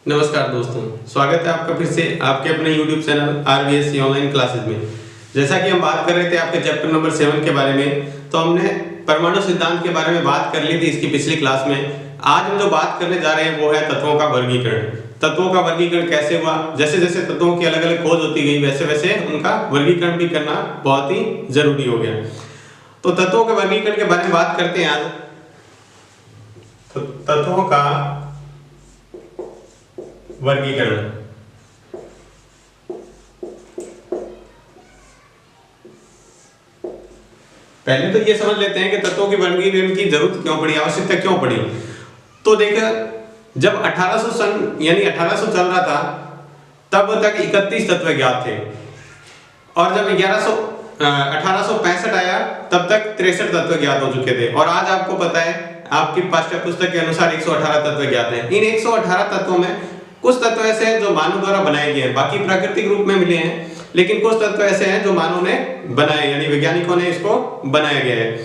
नमस्कार दोस्तों, स्वागत है आपका फिर से आपके अपने YouTube channel RVSC online classes में। जैसा कि हम बात कर रहे थे आपके चैप्टर नंबर 7 के बारे में, तो हमने परमाणु सिद्धांत के बारे में बात कर ली थी इसकी पिछली क्लास में। आज हम जो बात करने जा रहे हैं वो है तत्वों का वर्गीकरण। तत्वों का वर्गीकरण कैसे हुआ, जैसे जैसे तत्वों की अलग अलग खोज होती गई वैसे वैसे उनका वर्गीकरण भी करना बहुत ही जरूरी हो गया। तो तत्वों के वर्गीकरण के बारे में बात करते हैं आज। तो तत्वों का वर्गीकरण, पहले तो ये समझ लेते हैं कि तत्वों के वर्गीकरण की जरूरत क्यों पड़ी, आवश्यकता क्यों पड़ी। तो देखा, जब 1800 सन यानी 1800 चल रहा था तब तक 31 तत्व ज्ञात थे, और जब 1865 आया तब तक 63 तत्व ज्ञात हो चुके थे। और आज आपको पता है आपकी पाठ्य पुस्तक के अनुसार 118 तत्व ज्ञात हैं। इन 118 तत्वों में कुछ तत्व ऐसे हैं जो मानव द्वारा बनाए गए हैं, बाकी प्राकृतिक रूप में मिले हैं, लेकिन कुछ तत्व ऐसे हैं जो मानव ने बनाए यानी वैज्ञानिकों ने इसको बनाया गया है।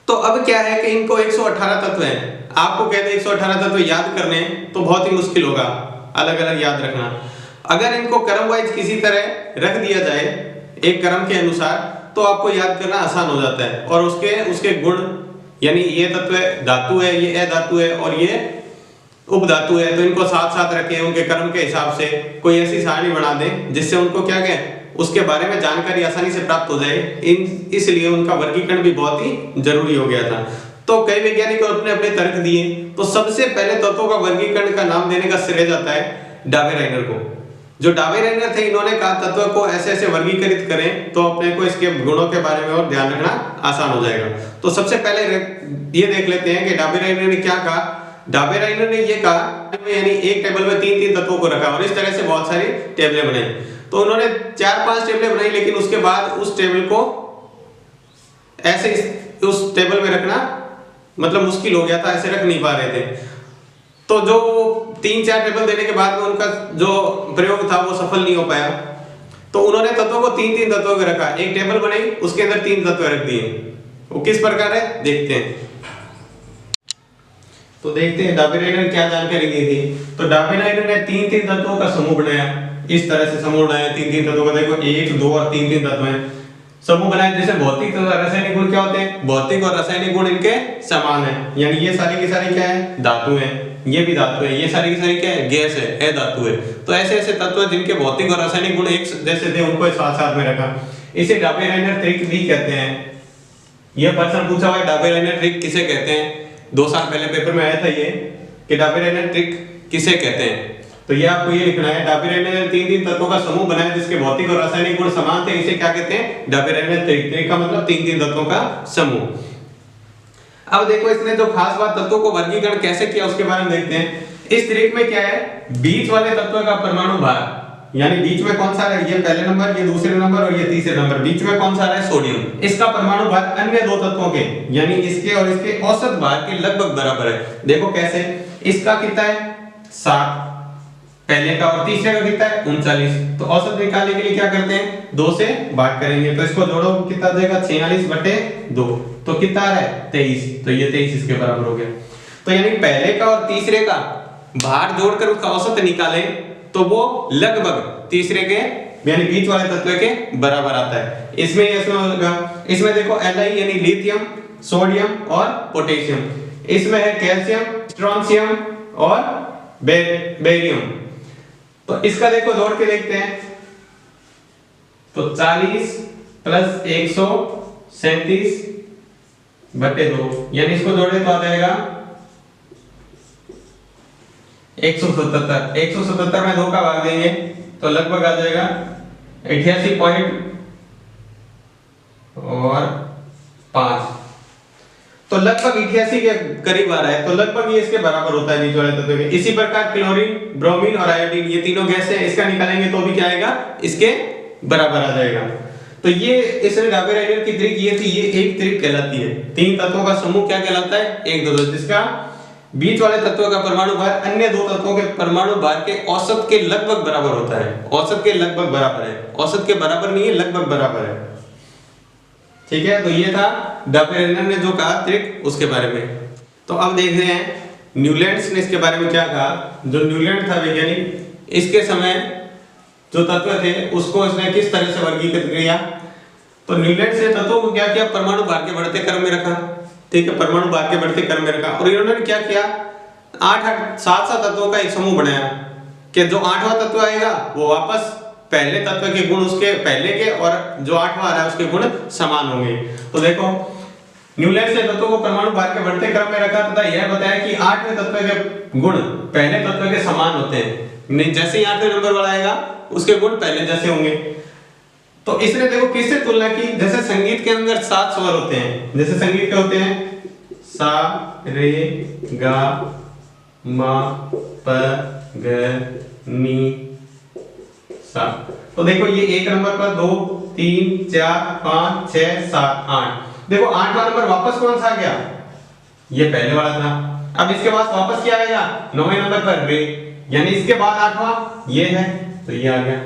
तो अब क्या है कि इनको 118 तत्व हैं। आपको कहते हैं 118 तत्व याद करने तो बहुत ही मुश्किल होगा अलग अलग याद रखना। अगर इनको क्रम वाइज किसी तरह रख दिया जाए एक क्रम के अनुसार तो आपको याद करना आसान हो जाता है। और उसके गुण यानी ये तत्व धातु है, ये अधातु है और ये उपधातु है, तो इनको साथ साथ रखें उनके क्रम के हिसाब से। कोई ऐसी सारणी बना दें जिससे उनको क्या कहें उसके बारे में जानकारी आसानी से प्राप्त हो जाए। इसलिए उनका वर्गीकरण भी बहुत ही जरूरी हो गया था। तो कई वैज्ञानिकों ने अपने तर्क दिए। तो सबसे पहले तत्वों का वर्गीकरण का नाम देने का श्रेय जाता है डाबेराइनर को। जो डाबेराइनर थे इन्होंने कहा तत्व को ऐसे ऐसे वर्गीकृत करें तो अपने को इसके गुणों के बारे में और ध्यान रखना आसान हो जाएगा। तो सबसे पहले ये देख लेते हैं कि डाबेराइनर ने क्या कहा। डाबेराइनर ने ये कहा यानी एक टेबल में 3-3 तत्वों को रखा और इस तरह से बहुत सारी टेबलें बनाई। तो उन्होंने 4-5 टेबलें बनाई, लेकिन उसके बाद उस टेबल को ऐसे उस टेबल में रखना मतलब मुश्किल हो गया था, ऐसे रख नहीं पा रहे थे। तो जो 3-4 टेबल देने के बाद में उनका जो प्रयोग था वो सफल नहीं हो पाया। तो उन्होंने तत्वों को 3-3 तत्वों के रखा, एक टेबल बनाई उसके अंदर 3 तत्व रख दिए। वो किस प्रकार है देखते हैं। तो देखते हैं डाबेराइनर क्या जानकारी दी थी। तो डाबेराइनर ने 3-3 तत्वों का समूह बनाया, इस तरह से समूह बनाया 3-3 तत्वों का। देखो 1, 2 और 3-3 तत्व हैं, समूह बनाए। जैसे भौतिक तथा रासायनिक गुण क्या होते हैं, भौतिक और रासायनिक गुण इनके समान है, यानी ये सारी की सारी क्या है धातु है, ये भी धातु है, ये सारी की सारी क्या है गैस है, अधातु है। तो ऐसे ऐसे तत्व जिनके भौतिक और रासायनिक गुण एक जैसे थे उनको साथ साथ में रखा। इसे डाबेराइनर ट्रिक भी कहते हैं। यह प्रश्न पूछा हुआ है डाबेराइनर ट्रिक किसे कहते हैं। 2 साल पहले पेपर में आया था ये कि डाबेराइनर ट्रिक किसे कहते हैं। तो ये आपको ये लिखना है, डाबेराइनर ने 3-3 तत्वों का समूह बनाया जिसके भौतिक और रासायनिक गुण समान थे, इसे क्या कहते हैं डाबेराइनर ट्रिक। ट्रिक का मतलब 3-3 तत्वों का समूह। अब देखो इसने जो खास बात तत्वों को वर्गीकरण कैसे किया उसके बारे में देखते हैं। इस ट्रिक में क्या है, बीच वाले तत्व का परमाणु भार यानी बीच में कौन सा है, ये पहले नंबर, ये दूसरे नंबर और ये तीसरे नंबर, बीच में कौन सा है सोडियम, इसका परमाणु भार अन्य 2 तत्वों के यानी इसके और इसके औसत भार के लगभग बराबर है। देखो कैसे, इसका कितना है 7 पहले का और तीसरे का कितना है 39। तो औसत निकालने के लिए क्या करते हैं 2 से भाग करेंगे, तो इसको जोड़ो कितना देगा 46/2, तो कितना है 23। तो ये 23 इसके बराबर हो गया। तो यानी पहले का और तीसरे का भार जोड़कर उसका औसत निकालें तो वो लगभग तीसरे के यानी बीच वाले तत्व के बराबर आता है। इसमें देखो Li यानी लिथियम, सोडियम और पोटेशियम, इसमें है कैल्शियम, स्ट्रोंशियम और बेरियम। तो इसका देखो जोड़ के देखते हैं। तो 40 + 137/2 यानी इसको जोड़े तो आ जाएगा 177। 177 में 2 का भाग देंगे तो लगभग आ जाएगा 88 और 5, तो लगभग 88 के करीब आ रहा है। तो लगभग ये इसके बराबर होता है बीच वाले तत्व के। इसी प्रकार क्लोरीन, ब्रोमीन और आयोडीन ये तीनों गैस है, इसका निकालेंगे तो भी क्या आएगा इसके बराबर आ जाएगा। तो ये इसने डाबेराइनर की ट्रिक ये थी, ये एक ट्रिक कहलाती है। 3 तत्वों का समूह क्या कहलाता है 1, 2, 2, जिसका बीच वाले तत्वों का परमाणु भार अन्य 2 तत्वों के परमाणु भार के औसत के लगभग बराबर होता है। औसत के लगभग बराबर है, औसत के बराबर नहीं है, लगभग बराबर है। ठीक है, तो ये था डाबेराइनर ने जो कहा ट्रिक उसके बारे में। तो अब देखते हैं न्यूलैंड्स ने इसके बारे में क्या कहा, जो न्यूलैंड था वैज्ञानिक, इसके समय जो तत्व थे उसको इसने किस तरह से वर्गीकृत किया। तो न्यूलैंड्स ने तत्वों को क्या किया, परमाणु भार के बढ़ते क्रम में रखा, ठीक है, परमाणु भार के बढ़ते क्रम में रखा। और इन्होंने क्या किया, 7 तत्वों का एक समूह बनाया कि जो 8वां तत्व आएगा वो वापस पहले तत्व के गुण उसके पहले के और जो 8वां आ रहा है उसके गुण समान होंगे। तो देखो न्यूलैंड्स ने तत्वों को परमाणु भार के बढ़ते क्रम में रखा तथा यह बताया कि 8वें तत्व के गुण पहले तत्व के समान होते हैं, नहीं जैसे ही 8वें नंबर वाला आएगा उसके गुण पहले जैसे होंगे। तो इसने देखो किससे तुलना की, जैसे संगीत के अंदर 7 स्वर होते हैं, जैसे संगीत के होते हैं सा रे गा मा प ग नी सा। तो देखो ये 1 नंबर पर 2 3 4 5 6 7 8, देखो 8वां नंबर वापस कौन सा आ गया, ये पहले वाला था। अब इसके बाद वापस क्या आएगा, 9वें नंबर पर रे, यानी इसके बाद 8वां ये है, तो ये आ गया।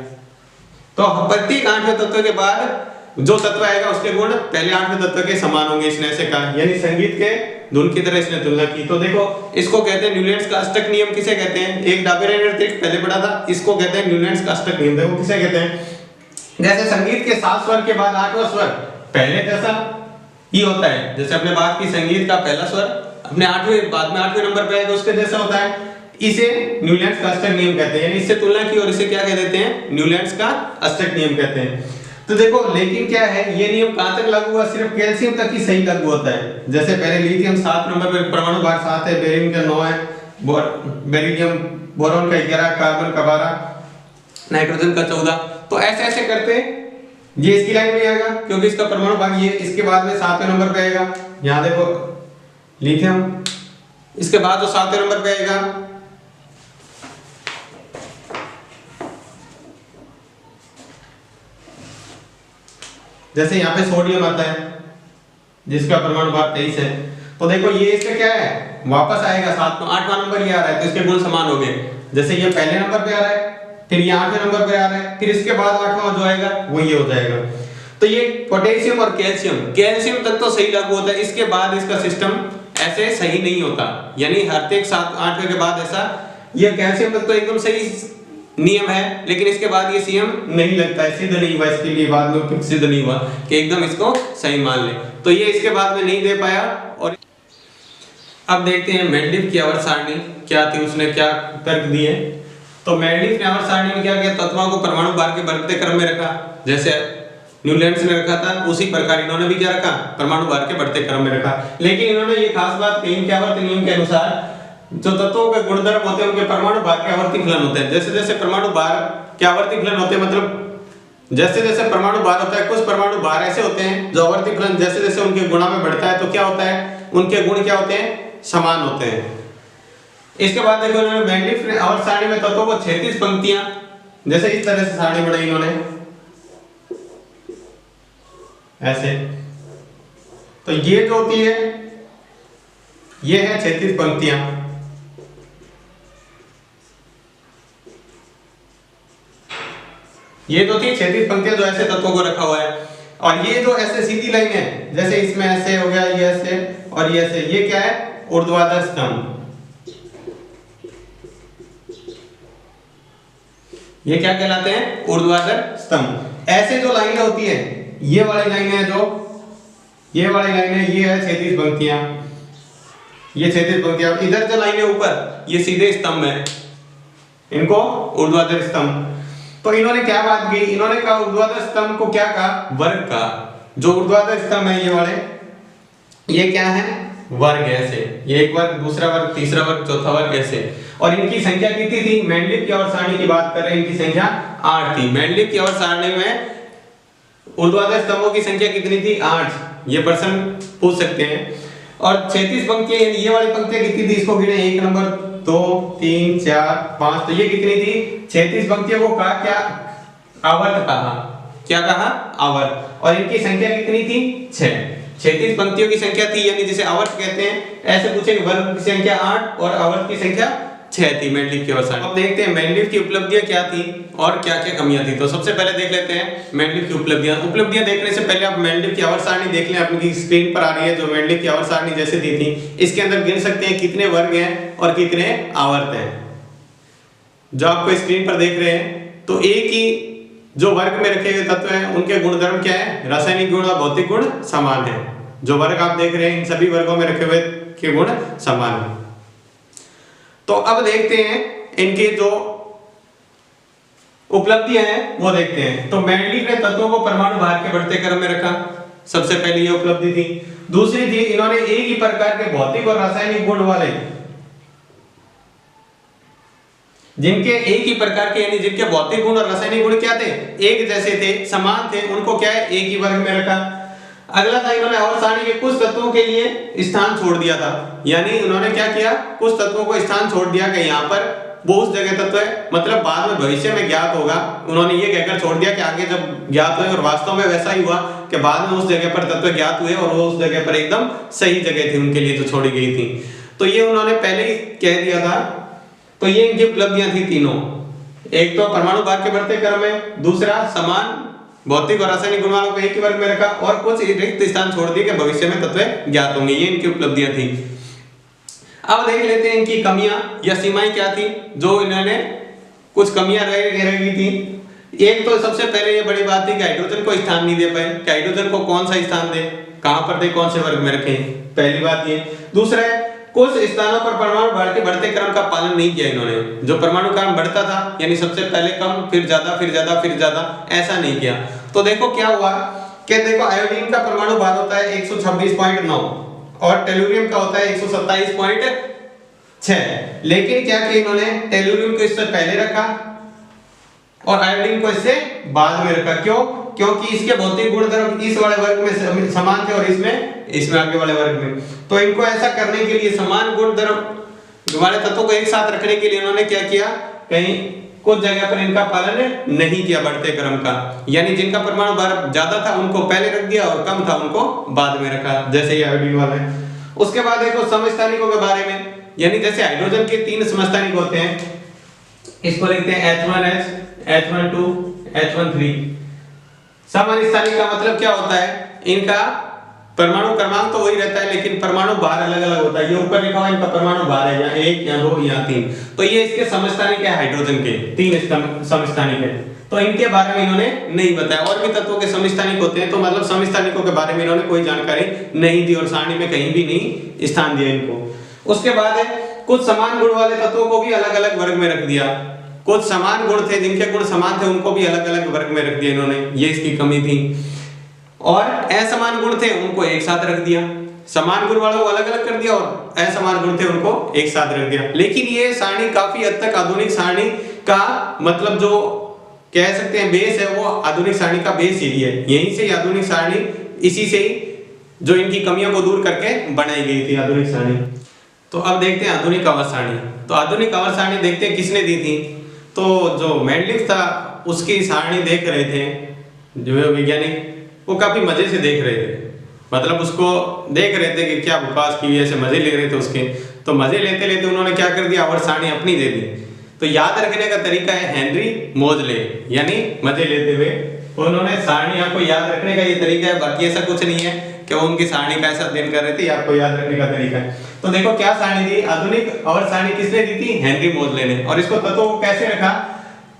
तो प्रत्येक 8वें तत्व के बाद जो तत्व आएगा उसके गुण पहले 8वें तत्व के समान होंगे, इसने ऐसे कहा, यानी संगीत के धुन की तरह इसने तुलना की। तो देखो इसको कहते हैं न्यूलैंड्स का अष्टक नियम। किसे कहते हैं, एक डाबेरेनर ट्रिक पहले पढ़ा था, इसको कहते हैं न्यूलैंड्स का अष्टक नियम। देखो किसे कहते हैं, जैसे संगीत के 7 स्वर के बाद 8वां स्वर पहले जैसा ही होता है, जैसे अपने बात की संगीत का पहला स्वर अपने 8वें बाद में 8वें नंबर पे आएगा उसके जैसा होता है, इसे न्यूलैंड्स का अष्टक नियम कहते हैं। यानी इससे तुलना की और इसे क्या कह देते हैं, न्यूलैंड्स का अष्टक नियम कहते हैं। तो देखो लेकिन क्या है, ये नियम कहां तक लागू हुआ, सिर्फ कैल्शियम तक ही सही लागू होता है। जैसे पहले लिथियम 7 नंबर पे परमाणु भार 7 है, बेरियम का 9 है, बेरिलियम बोरॉन का 11, कार्बन का 12, नाइट्रोजन का 14। तो ऐसे ऐसे करते ये इसकी लाइन में आएगा क्योंकि इसका परमाणु भाग ये इसके बाद में 7वें नंबर पे आएगा। यहां देखो लिथियम, इसके बाद जो 7वें नंबर पे आएगा जैसे यहाँ पे सोडियम आता है जिसका परमाणु भार 23 है। तो देखो ये इसका क्या है, वापस आएगा 8वां नंबर ये आ रहा है, तो इसके गुण समान हो गए। जैसे ये पहले नंबर पे आ रहा है, फिर ये 8वें नंबर पे आ रहा है, फिर इसके बाद 8वां जो आएगा वो ये हो जाएगा। तो ये पोटेशियम और कैल्शियम तक तो सही लागू होता है, इसके बाद इसका सिस्टम ऐसे सही नहीं होता, यानी हर एक 7 8वें के बाद ऐसा, ये कैल्शियम तक तो एकदम सही नियम है, लेकिन इसके बाद ये सीएम नहीं लगता है, सिद्ध नहीं हुआ, इसके लिए बाद में सिद्ध नहीं हुआ कि एकदम इसको सही मान ले। तो ये इसके बाद में नहीं दे पाया। और अब देखते हैं मेंडलीफ की आवर्त सारणी क्या थी, उसने क्या तर्क दिए। तो मेंडलीफ ने आवर्त सारणी में क्या किया, तत्वों को परमाणु भार के बढ़ते क्रम में रखा, जैसे न्यूलैंड्स ने रखा था उसी प्रकार इन्होंने भी क्या रखा, परमाणु भार के बढ़ते क्रम में रखा। लेकिन इन्होंने ये खास बात कही कि आवर्त नियम के अनुसार जो तत्वों के गुणधर्म होते हैं उनके परमाणु भार के आवर्ती फलन होते हैं। जैसे जैसे परमाणु भार के आवर्ती फलन होते हैं, मतलब जैसे जैसे परमाणु भार होता है, कुछ परमाणु भार ऐसे होते हैं जो आवर्ती फलन जैसे जैसे उनके गुणा में बढ़ता है तो क्या होता है, उनके गुण क्या होते हैं, समान होते हैं। इसके बाद देखो इन्होंने मेंडलीफ ने आवर्त सारणी में तत्वों को 36 पंक्तियां, जैसे इस तरह से सारणी बनाई इन्होंने ऐसे। तो ये जो होती है ये है 36 पंक्तियां। ये तो थी 36 पंक्तियां जो ऐसे तत्वों को रखा हुआ है। और ये जो ऐसे सीधी लाइन है, जैसे इसमें ऐसे हो गया, ये ऐसे और ये ऐसे, ये क्या है, ऊर्ध्वाधर स्तंभ। ये क्या कहलाते हैं, ऊर्ध्वाधर स्तंभ। ऐसे जो लाइनें होती है, ये वाली लाइनें है, जो ये वाली लाइनें, ये है 36 पंक्तियां, ये 36 पंक्तियां। इधर जो लाइनें ऊपर, ये सीधे स्तंभ है, इनको ऊर्ध्वाधर स्तंभ। तो इन्होंने क्या बात की, इन्होंने कहा ऊर्ध्वाधर स्तंभ को क्या कहा, वर्ग का। जो ऊर्ध्वाधर स्तंभ है ये वाले, ये क्या है, वर्ग ऐसे, ये एक वर्ग, दूसरा वर्ग, तीसरा वर्ग, चौथा वर्ग ऐसे। और इनकी संख्या कितनी थी, मेंडलीफ की आवर्त सारणी की बात कर रहे हैं, इनकी संख्या 8 थी। मेंडलीफ की आवर्त सारणी में ऊर्ध्वाधर स्तंभों की संख्या कितनी थी, 8। ये प्रश्न पूछ सकते हैं। और 36 पंक्तियां, ये वाली पंक्तियां कितनी थी, इसको गिने, 1 नंबर 2 3 4 5, तो ये कितनी थी, 36 पंक्तियों को कहा क्या, आवर्त कहा। क्या कहा, आवर्त। और इनकी संख्या कितनी थी, 6। 36 पंक्तियों की संख्या थी, यानी जिसे आवर्त कहते हैं। ऐसे पूछे वर्ग की संख्या 8 और आवर्त की संख्या 6 थी मेंडलीव की आवर्त सारणी। अब देखते हैं मेंडलीव की उपलब्धियां क्या थी और क्या क्या कमियां थी। तो सबसे पहले देख लेते हैं मेंडलीव की उपलब्धियां देखने से पहले आप मेंडलीव की आवर्त सारणी देख लें। आपकी स्क्रीन पर आ रही है जो मेंडलीव की आवर्त सारणी जैसे दी थी। इसके अंदर गिन सकते हैं कितने वर्ग हैं और कितने आवर्त हैं। जो आपको स्क्रीन पर देख रहे हैं तो एक ही जो वर्ग में रखे हुए तत्व हैं उनके गुणधर्म क्या है, रासायनिक गुण और भौतिक गुण समान है। जो वर्ग आप देख रहे हैं इन सभी वर्गों में रखे हुए के गुण समान है। तो अब देखते हैं इनके जो उपलब्धियां हैं वो देखते हैं। तो मेंडलीव ने तत्वों को परमाणु भार के बढ़ते क्रम में रखा, सबसे पहली ये उपलब्धि थी। दूसरी थी इन्होंने एक ही प्रकार के भौतिक और रासायनिक गुण वाले, जिनके एक ही प्रकार के यानी जिनके भौतिक गुण और रासायनिक गुण क्या थे, एक जैसे थे, समान थे, उनको क्या है एक ही वर्ग में रखा। अगला था इन्होंने आवर्त सारणी के कुछ तत्वों के लिए स्थान छोड़ दिया था, यानी उन्होंने क्या किया कुछ तत्वों को स्थान छोड़ दिया कि यहाँ पर वो उस जगह तत्व है, मतलब बाद में भविष्य में ज्ञात होगा। उन्होंने ये कहकर छोड़ दिया कि आगे जब ज्ञात हुए, और वास्तव में वैसा ही हुआ कि बाद में उस जगह पर तत्व ज्ञात हुए और वो उस जगह पर एकदम सही जगह थी उनके लिए जो छोड़ी गई थी। तो ये उन्होंने पहले ही कह दिया था। तो ये इनकी उपलब्धियां थी तीनों। एक तो परमाणु भार के बढ़ते क्रम में, दूसरा समान भौतिक और रासायनिक गुण वालों को एक ही वर्ग में रखा, और कुछ रिक्त स्थान छोड़ दिए कि भविष्य में तत्व ज्ञात होंगे। ये इनकी उपलब्धियां थी। अब देख लेते हैं इनकी कमियां या सीमाएं क्या थी, जो इन्होंने कुछ कमियां रह गई थी। एक तो सबसे पहले ये बड़ी बात थी कि हाइड्रोजन को स्थान नहीं दे पाए, कि हाइड्रोजन को कौन सा स्थान दे, कहां पर दे, कौन से वर्ग में रखें, पहली बात ये। दूसरा है कुछ स्थानों पर परमाणु भार के बढ़ते क्रम का पालन नहीं किया इन्होंने। जो परमाणु क्रम बढ़ता था यानी सबसे पहले कम, फिर ज्यादा, फिर ज्यादा, फिर ज्यादा, ऐसा नहीं किया। तो देखो क्या हुआ कि देखो आयोडीन का परमाणु भार होता है 126.9 और टेलुरियम का होता है 127.6। लेकिन क्या किया इन्होंने, टेलुरियम को इससे पहले रखा और आयोडीन को इससे बाद में रखा। क्यों? क्योंकि इसके भौतिक गुणधर्म इस वाले वर्ग में समान थे और इसमें आगे वाले वर्ग में। तो इनको ऐसा करने के लिए, समान गुणधर्म वाले तत्वों को एक साथ रखने के लिए इन्होंने क्या किया, कहीं कुछ जगह पर इनका पालन नहीं किया बढ़ते क्रम का, यानी जिनका परमाणु भार ज्यादा था उनको पहले रख दिया और कम था उनको बाद में रखा, जैसे ये आयोडीन वाला है। उसके बाद देखो समस्थानिकों के बारे में, यानी जैसे हाइड्रोजन के 3 समस्थानिक होते हैं, इसको लिखते हैं H1H, H12, H13। समस्थानिक का मतलब क्या होता है, इनका परमाणु क्रमांक तो वही रहता है लेकिन परमाणु भार अलग अलग होता है। ये ऊपर लिखा हुआ इनका परमाणु भार है, यहाँ 1, यहाँ 2, यहाँ 3। तो ये इसके समस्थानिक है, हाइड्रोजन के 3 समस्थानिक है। तो इनके बारे में इन्होंने नहीं बताया। और भी तत्वों के समस्थानिक होते हैं, तो मतलब समस्थानिकों के बारे में इन्होंने कोई जानकारी नहीं दी और सारणी में कहीं भी नहीं स्थान दिया इनको। उसके बाद है कुछ समान गुण वाले तत्वों को भी अलग अलग वर्ग में रख दिया। कुछ समान गुण थे, जिनके गुण समान थे, उनको भी अलग अलग वर्ग में रख दिया इन्होंने, ये इसकी कमी थी। और असमान गुण थे उनको एक साथ रख दिया, समान गुण वालों को अलग अलग कर दिया और असमान गुण थे उनको एक साथ रख दिया। लेकिन ये सारणी काफी हद तक आधुनिक सारणी का मतलब जो कह सकते हैं बेस है, वो आधुनिक सारणी का बेस यही है। यहीं से आधुनिक सारणी, इसी से ही जो इनकी कमियों को दूर करके बनाई गई थी आधुनिक सारणी। तो अब देखते हैं आधुनिक आवर्त सारणी। तो आधुनिक आवर्त सारणी देखते हैं किसने दी थी। तो जो मेंडलीव था उसकी सारणी देख रहे थे जो वैज्ञानिक, वो काफी मजे से देख रहे थे, मतलब उसको देख रहे थे कि क्या विकास की, ऐसे मजे ले रहे थे उसके। तो मजे लेते लेते उन्होंने क्या कर दिया, आवर्त सारणी अपनी दे दी। तो याद रखने का तरीका है हेनरी मोजले, यानी मजे लेते हुए। तो उन्होंने सारणी आपको याद रखने का ये तरीका है, बाकी ऐसा कुछ नहीं है कि वो उनकी सारणी का ऐसा अध्ययन कर रहे थे, आपको याद रखने का तरीका है। तो देखो क्या सारणी दी, आधुनिक आवर्त सारणी किसने दी थी, हेनरी मोजले ने। और इसको तत्वों को कैसे रखा,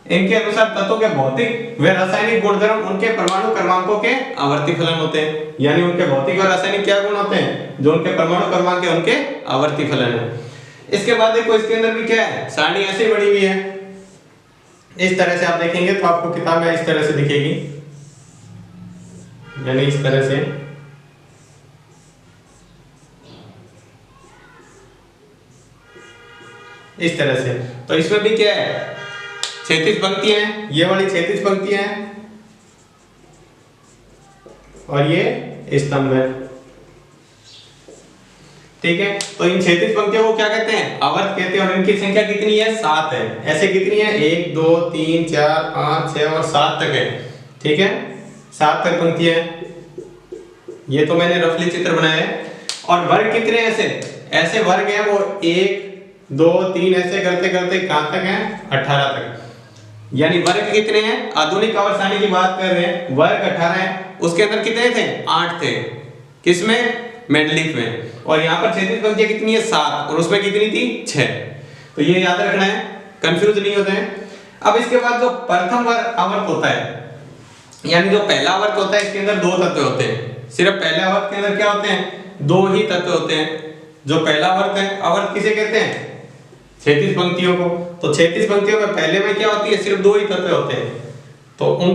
इनके अनुसार तत्वों के भौतिक व रासायनिक गुणधर्म उनके परमाणु क्रमांकों के आवर्ती फलन होते हैं, यानी उनके भौतिक और रासायनिक क्या गुण होते हैं, जो उनके परमाणु क्रमांक है उनके आवर्ती फलन है। इसके बाद देखो इसके अंदर भी क्या है, सारणी ऐसे बनी हुई है, इस तरह से आप देखेंगे तो आपको किताब में इस तरह से दिखेगी, यानी इस तरह से। इस तरह से। तो इसमें भी क्या है, 36 पंक्तियां हैं, ये वाली 36 पंक्तियां हैं और ये स्तंभ है, ठीक है। तो इन 36 पंक्तियों को क्या कहते हैं, आवर्त कहते हैं। और इनकी संख्या कितनी है, 7 है। ऐसे कितनी है, 1 2 3 4 5 6 और 7 तक है, ठीक है, 7 तक पंक्तियां हैं। ये तो मैंने रफली चित्र बनाया है। और वर्ग कितने ऐसे वर्ग हैं, वो 1 2 3 ऐसे करते करते कहां तक है 18 तक। यानी वर्ग कितने हैं, आधुनिक आवर्त सारणी की बात कर रहे हैं, वर्ग 18 है, उसके अंदर कितने थे 8 थे, किसमें मेंडलीफ में, और यहाँ पर क्षैतिज पंक्तियां कितनी है 7 और उसमें कितनी थी 6। तो ये याद रखना है, कंफ्यूज नहीं होते हैं। अब इसके बाद जो प्रथम वर्ग आवर्त होता है, यानी जो पहला आवर्त होता है, इसके अंदर 2 तत्व होते हैं। सिर्फ पहले आवर्त के अंदर क्या होते हैं, 2 ही तत्व होते हैं। जो पहला आवर्त है, आवर्त किसे कहते हैं, क्षैतिज पंक्तियों को। तो क्षैतिज पंक्तियों में पहले में क्या होती है, सिर्फ 2 ही तत्व होते हैं। तो उन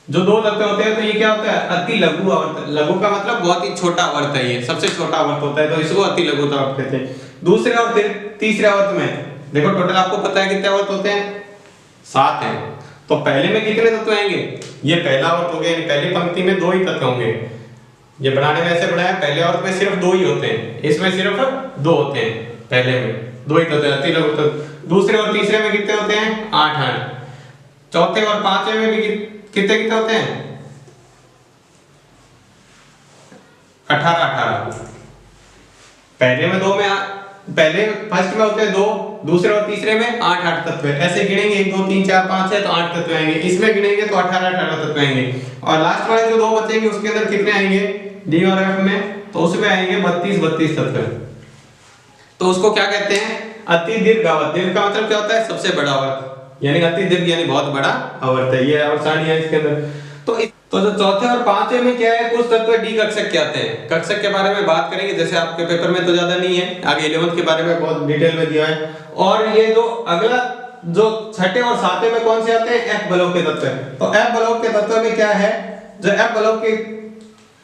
जो 2 तत्व होते हैं, तो ये क्या होता है अति लघु आवर्त। लघु का मतलब बहुत ही छोटा आवर्त है, ये सबसे छोटा आवर्त होता है, तो इसको अति लघु आवर्त कहते हैं। दूसरे और तीसरे आवर्त में देखो टोटल आपको पता है कितने आवर्त होते हैं, 7 हैं। तो पहले में कितने तत्व आएंगे, ये पहला आवर्त हो गया, यानी पहली पंक्ति में 2 ही तत्व होंगे। ये बनाने में ऐसे बनाया, पहले आवर्त में सिर्फ 2 ही होते हैं, इसमें सिर्फ 2 होते हैं, पहले में 2 ही तत्व अति लघु तत्व। दूसरे और तीसरे में कितने होते हैं 8। चौथे और पांचवे में भी कितने कितने होते हैं 18। पहले में 2 में पहले फर्स्ट में होते हैं 2, दूसरे और तीसरे में 8 तत्व। ऐसे गिनेंगे 1 2 3 4 5 है तो 8 तत्व आएंगे, इसमें गिनेंगे तो 18 तत्व आएंगे, और लास्ट वाले जो 2 बचेंगे उसके अंदर कितने आएंगे डी और एफ में, तो उसमें आएंगे 32 तत्व। तो उसको क्या कहते हैं अति दीर्घ आवर्त। दीर्घ का मतलब क्या होता है सबसे बड़ा आवर्त, यानी अति दीर्घ यानी बहुत बड़ा आवर्त है, ये आवर्त सारणी है इसके अंदर। तो जो चौथे और पांचवे में क्या है, कुछ तत्व डी कक्षक के आते हैं। कक्षक के बारे में बात करेंगे, जैसे आपके पेपर में तो ज्यादा नहीं है, आगे 11th के बारे में बहुत डिटेल में दिया है। और ये जो अगला जो छठे और सातवें में कौन से आते हैं एफ ब्लॉक के तत्व। तो एफ ब्लॉक के तत्व में क्या है, जो एफ ब्लॉक के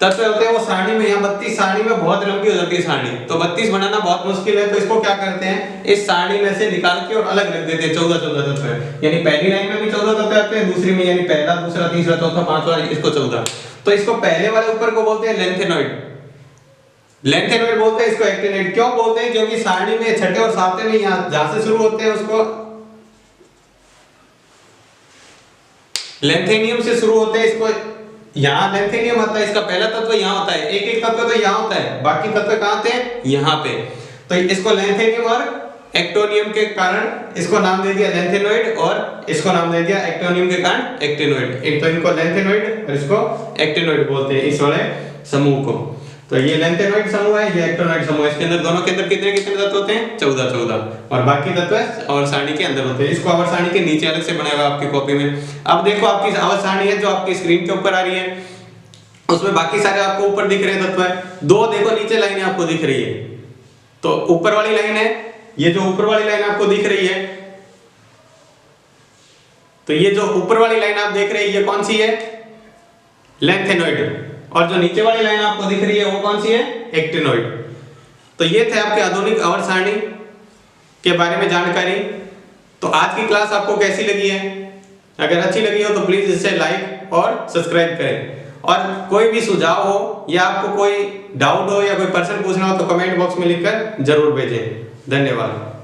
तत्व होते हैं वो सारणी में, यहाँ 32 सारणी में बहुत लंबी हो जाती है सारणी, तो 32 बनाना बहुत मुश्किल है। तो इसको क्या करते हैं इस सारणी में से निकाल के और अलग रख देते हैं, 14 तत्व। यानी पहली लाइन में भी 14 तत्व आते हैं, दूसरी में यानी पहला दूसरा तीसरा चौथा पांचवा इसको 14। तो इसको पहले वाले ऊपर को बोलते हैं लेंथेनॉइड, लेंथेनॉइड बोलते हैं इसको एक्टिनॉइड। क्यों बोलते हैं, क्योंकि सारणी में छठे और सातवें में यहाँ जहां से शुरू होते हैं उसको लेंथेनियम से शुरू होते हैं, इसको यहाँ लेंथेनियम आता है, इसका पहला तत्व यहाँ होता है, एक तत्व तो यहाँ होता है, बाकी तत्व कहाँ आते हैं यहाँ पे। तो इसको लेंथेनियम और एक्टोनियम के कारण इसको नाम दे दिया लेंथेनॉइड, और इसको नाम दे दिया एक्टोनियम के कारण एक्टिनॉइड। एक तो इनको लेंथेनॉइड और इसको एक्टिनॉइड बोलते हैं इस वाले समूह को। तो ये लेंथेनॉइड समूह है, ये एक्टोनॉइड समूह है। इसके अंदर दोनों के अंदर कितने कितने तत्व होते हैं 14, और बाकी तत्व आवर्त सारणी के अंदर होते हैं। इसको आवर्त सारणी के नीचे अलग से बनाया हुआ आपकी कॉपी में। अब देखो आपकी आवर्त सारणी है जो आपकी स्क्रीन के ऊपर आ रही है, उसमें बाकी सारे आपको ऊपर दिख रहे हैं तत्व है। 2 देखो नीचे लाइनें आपको दिख रही है, तो ऊपर वाली लाइन है, ये जो ऊपर वाली लाइन आपको दिख रही है, तो ये जो ऊपर वाली लाइन आप देख रहे हैं ये कौन सी है लेंथेनॉइड, और जो नीचे वाली लाइन आपको दिख रही है वो कौन सी है एक्टिनॉइड। तो ये थे आपके आधुनिक आवर्त सारणी के बारे में जानकारी। तो आज की क्लास आपको कैसी लगी है, अगर अच्छी लगी हो तो प्लीज इसे लाइक और सब्सक्राइब करें, और कोई भी सुझाव हो या आपको कोई डाउट हो या कोई प्रश्न पूछना हो तो कमेंट बॉक्स में लिखकर जरूर भेजें। धन्यवाद।